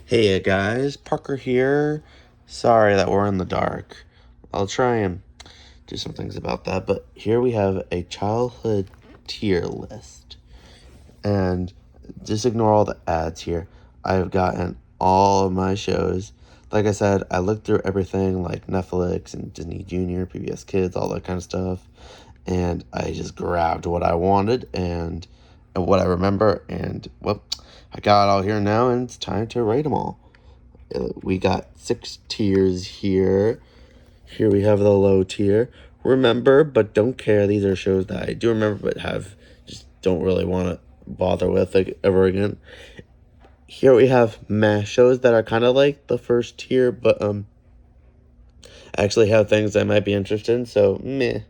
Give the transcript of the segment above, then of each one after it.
Hey guys, Parker here. Sorry that we're in the dark. I'll try and do some things about that, but here we have a childhood tier list. And just ignore all the ads here. I've gotten all of my shows. Like I said, I looked through everything like Netflix and Disney Junior, PBS Kids, all that kind of stuff. And I just grabbed what I wanted and what I remember, and well, I got it all here now, and it's time to rate them all. We got 6 tiers here. Here we have the low tier. Remember, but don't care. These are shows that I do remember, but just don't really want to bother with like ever again. Here we have meh shows that are kind of like the first tier, but actually have things I might be interested in. So meh.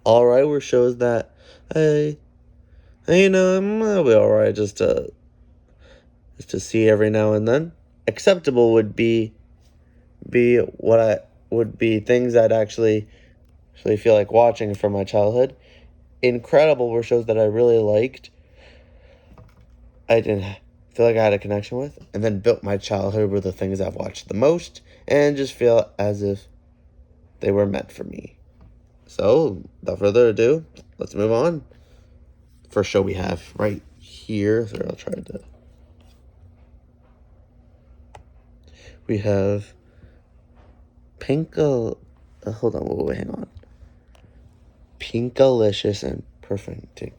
All right, were shows that I I'll be all right just to see every now and then. Acceptable would be what I would be things I'd actually feel like watching from my childhood. Incredible were shows that I really liked. I didn't feel like I had a connection with, and then built my childhood with the things I've watched the most, and just feel as if they were meant for me. So, without further ado, let's move on. First show we have right here. So I'll try to. We have Hold on, wait, hang on. Pinkalicious and Perfecting.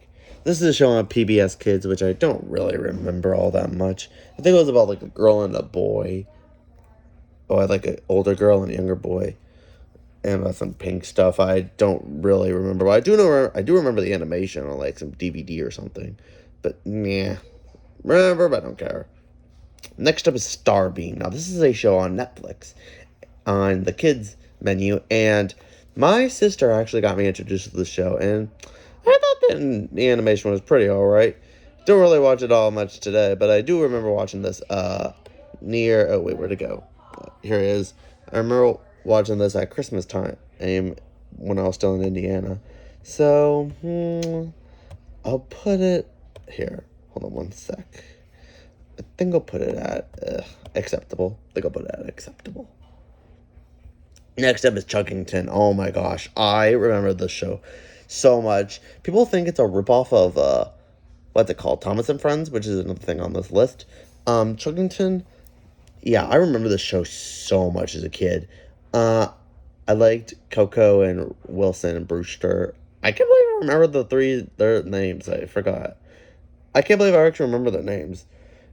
This is a show on PBS Kids, which I don't really remember all that much. I think it was about like a girl and a boy. Oh, I had like an older girl and a younger boy, and about some pink stuff. I don't really remember, but I do remember the animation on like some DVD or something. But yeah, remember, but I don't care. Next up is Starbeam. Now this is a show on Netflix on the kids menu, and my sister actually got me introduced to the show, and I thought that the animation was pretty alright. Don't really watch it all much today, but I do remember watching this where'd it go? Here it is. I remember watching this at Christmas time when I was still in Indiana. So, I'll put it here. Hold on one sec. I think I'll put it at acceptable. Next up is Chuggington. Oh my gosh, I remember this show so much. People think it's a ripoff of what's it called? Thomas and Friends, which is another thing on this list. Chuggington. Yeah, I remember this show so much as a kid. I liked Coco and Wilson and Brewster. I can't believe I remember their names. I forgot. I can't believe I actually remember their names.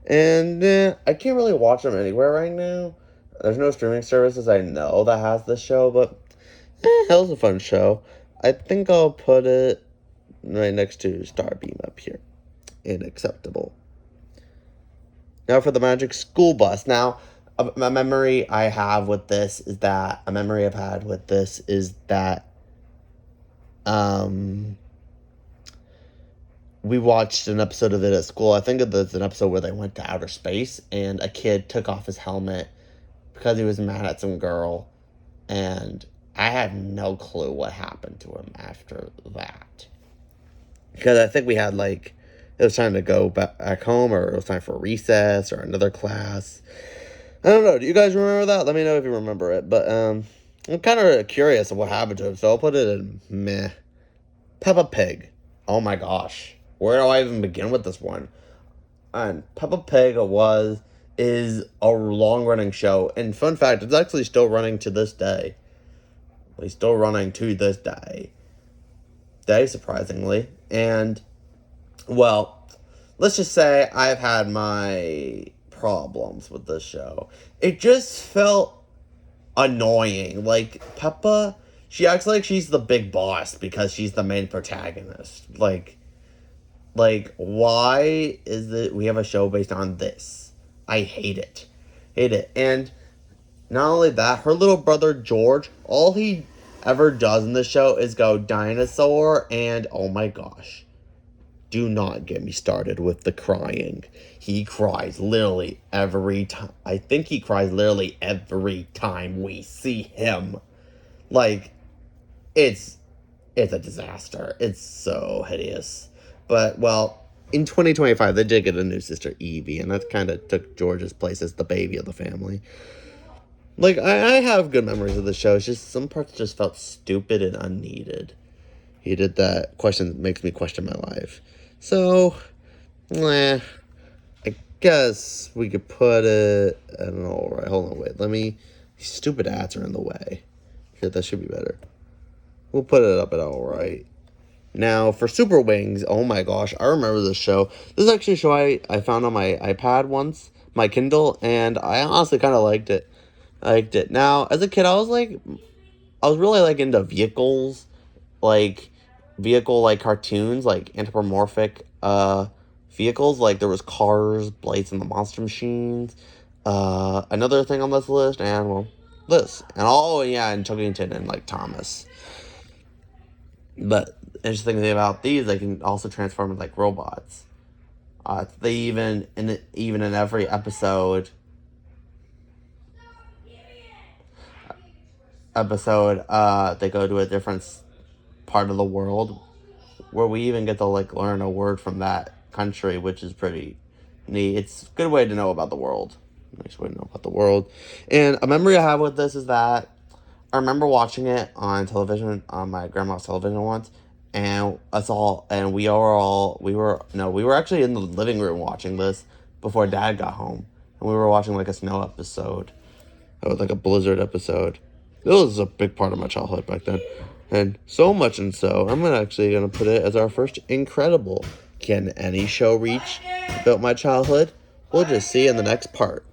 And I can't really watch them anywhere right now. There's no streaming services I know that has this show, but it was a fun show. I think I'll put it right next to Starbeam up here in acceptable. Now for the Magic School Bus. Now, a memory I've had with this is that we watched an episode of it at school. I think it's an episode where they went to outer space and a kid took off his helmet because he was mad at some girl, and I had no clue what happened to him after that. Because I think we had it was time to go back home, or it was time for recess or another class. I don't know. Do you guys remember that? Let me know if you remember it. But I'm kind of curious of what happened to him, so I'll put it in meh. Peppa Pig. Oh my gosh. Where do I even begin with this one? And Peppa Pig is a long-running show. And fun fact, it's actually still running to this day. It's still running to this day. Surprisingly. And, well, let's just say I've had my problems with this show. It just felt annoying. Like, Peppa, she acts like she's the big boss because she's the main protagonist. Like, why is it we have a show based on this? I hate it. And not only that, her little brother George, all he ever does in the show is go dinosaur, and oh my gosh. Do not get me started with the crying. He cries literally every time. I think he cries literally every time we see him. Like, it's a disaster. It's so hideous. But, well, in 2025, they did get a new sister, Evie, and that kind of took George's place as the baby of the family. Like, I have good memories of the show. It's just some parts just felt stupid and unneeded. He did that. Makes me question my life. So, I guess we could put it. I don't know. All right, hold on, wait. These stupid ads are in the way. Here, that should be better. We'll put it up at all right. Now, for Super Wings, oh my gosh, I remember this show. This is actually a show I found on my iPad once, my Kindle, and I honestly kind of liked it. Now, as a kid, I was really like into vehicles, like cartoons, like anthropomorphic vehicles. Like there was Cars, Blades, and the Monster Machines. Another thing on this list, and well, this, and and Chuggington and like Thomas. But interesting thing about these, they can also transform into like robots. They even in every episode, they go to a different part of the world, where we even get to like learn a word from that country, which is pretty neat. It's a good way to know about the world. Nice way to know about the world. And a memory I have with this is that I remember watching it on television, on my grandma's television once, and we were actually in the living room watching this before Dad got home, and we were watching like a snow episode, like a blizzard episode. It was a big part of my childhood back then, and so much and so I'm gonna put it as our first Incredible. Can any show reach Built My Childhood? We'll just see in the next part.